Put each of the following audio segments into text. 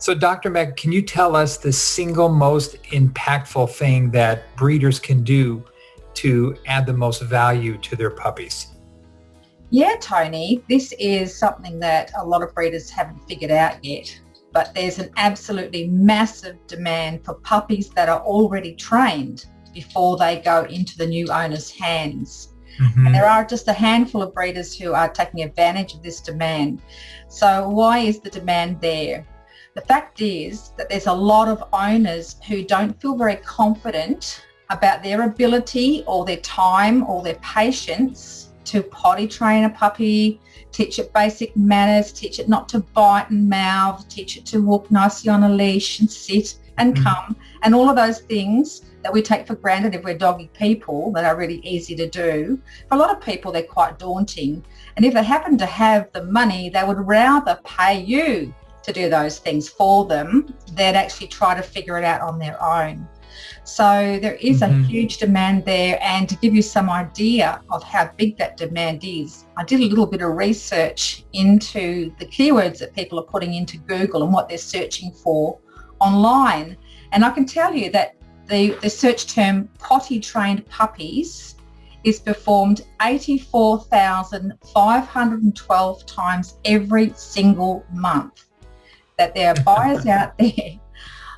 So Dr. Meg, can you tell us the single most impactful thing that breeders can do to add the most value to their puppies? Yeah, Tony, this is something that a lot of breeders haven't figured out yet, but there's an absolutely massive demand for puppies that are already trained before they go into the new owner's hands. And there are just a handful of breeders who are taking advantage of this demand. So why is the demand there? The fact is that there's a lot of owners who don't feel very confident about their ability or their time or their patience to potty train a puppy, teach it basic manners, teach it not to bite and mouth, teach it to walk nicely on a leash and sit and come, and all of those things that we take for granted if we're doggy people that are really easy to do. For a lot of people, they're quite daunting. And if they happen to have the money, they would rather pay you to do those things for them than actually try to figure it out on their own. So there is a huge demand there, and to give you some idea of how big that demand is, I did a little bit of research into the keywords that people are putting into Google and what they're searching for online, and I can tell you that the search term potty trained puppies is performed 84,512 times every single month. That there are buyers out there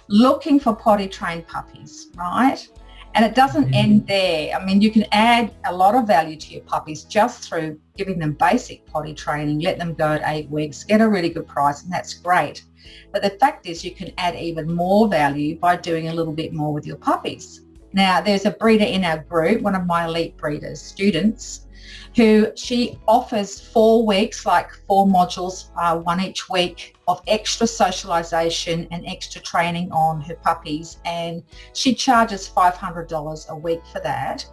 looking for potty trained puppies, right? And it doesn't end there. I mean, you can add a lot of value to your puppies just through giving them basic potty training, let them go at 8 weeks, get a really good price, and that's great. But the fact is you can add even more value by doing a little bit more with your puppies. Now, there's a breeder in our group, one of my elite breeders, students, who she offers 4 weeks, like 4 modules, one each week, of extra socialisation and extra training on her puppies, and she charges $500 a week for that.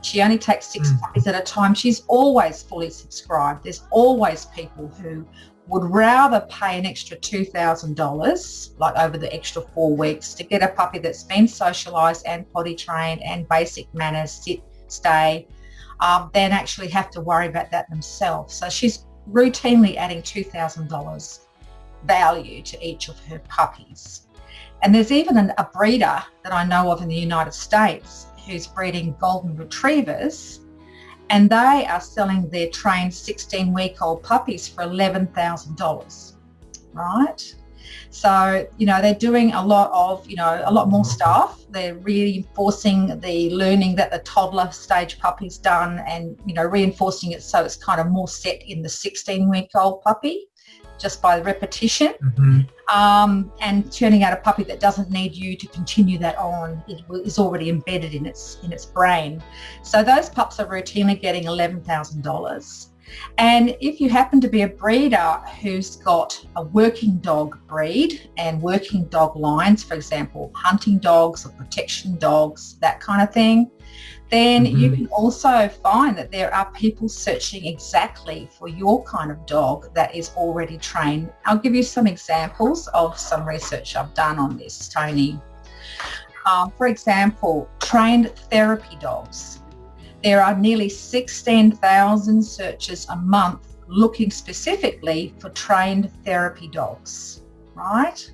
She only takes 6 puppies at a time. She's always fully subscribed. There's always people who would rather pay an extra $2,000, like over the extra 4 weeks, to get a puppy that's been socialised and potty trained and basic manners, sit, stay, than actually have to worry about that themselves. So she's routinely adding $2,000 value to each of her puppies. And there's even a breeder that I know of in the United States who's breeding golden retrievers, and they are selling their trained 16-week-old puppies for $11,000, right? So, they're doing a lot more stuff. They're reinforcing the learning that the toddler stage puppy's done, and, reinforcing it so it's kind of more set in the 16-week-old puppy just by repetition, and turning out a puppy that doesn't need you to continue that on. It is already embedded in its brain. So those pups are routinely getting $11,000. And if you happen to be a breeder who's got a working dog breed and working dog lines, for example, hunting dogs or protection dogs, that kind of thing, then you can also find that there are people searching exactly for your kind of dog that is already trained. I'll give you some examples of some research I've done on this, Tony. For example, trained therapy dogs. There are nearly 16,000 searches a month looking specifically for trained therapy dogs, right?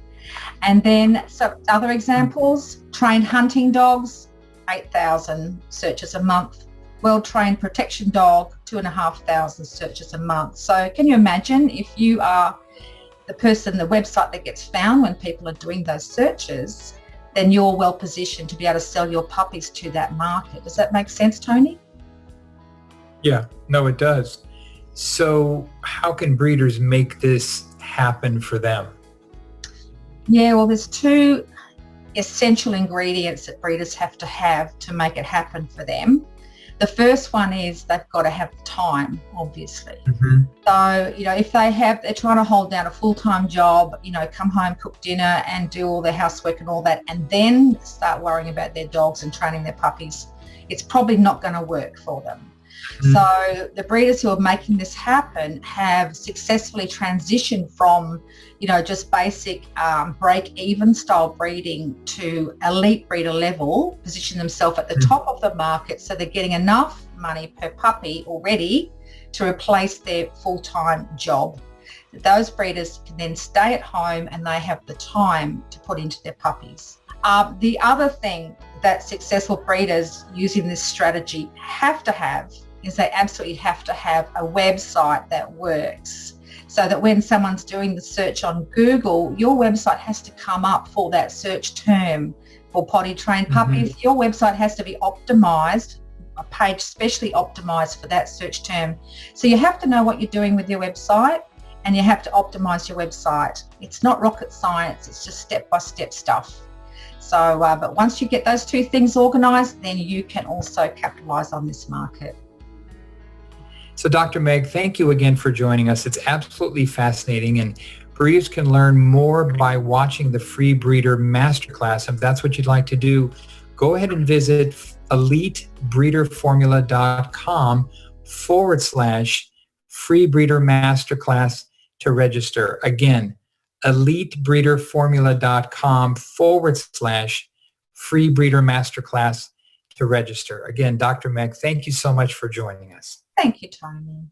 And then some other examples, trained hunting dogs, 8,000 searches a month. Well-trained protection dog, 2,500 searches a month. So can you imagine if you are the website that gets found when people are doing those searches, then you're well positioned to be able to sell your puppies to that market. Does that make sense, Tony? Yeah, no, it does. So how can breeders make this happen for them? Yeah, well, there's 2 essential ingredients that breeders have to make it happen for them. The first one is they've got to have time, obviously. So, if they're trying to hold down a full-time job, come home, cook dinner and do all their housework and all that, and then start worrying about their dogs and training their puppies, it's probably not going to work for them. So the breeders who are making this happen have successfully transitioned from, just basic break-even style breeding to elite breeder level, position themselves at the top of the market, so they're getting enough money per puppy already to replace their full-time job. Those breeders can then stay at home and they have the time to put into their puppies. The other thing that successful breeders using this strategy have to have is they absolutely have to have a website that works, so that when someone's doing the search on Google, your website has to come up for that search term for potty trained puppies. Your website has to be optimized, a page specially optimized for that search term. So you have to know what you're doing with your website, and you have to optimize your website. It's not rocket science, it's just step-by-step stuff. So, but once you get those two things organized, then you can also capitalize on this market. So Dr. Meg, thank you again for joining us. It's absolutely fascinating, and breeders can learn more by watching the Free Breeder Masterclass. If that's what you'd like to do, go ahead and visit elitebreederformula.com/Free Breeder Masterclass to register. Again, elitebreederformula.com/Free Breeder Masterclass to register. Again, Dr. Meg, thank you so much for joining us. Thank you, Tony.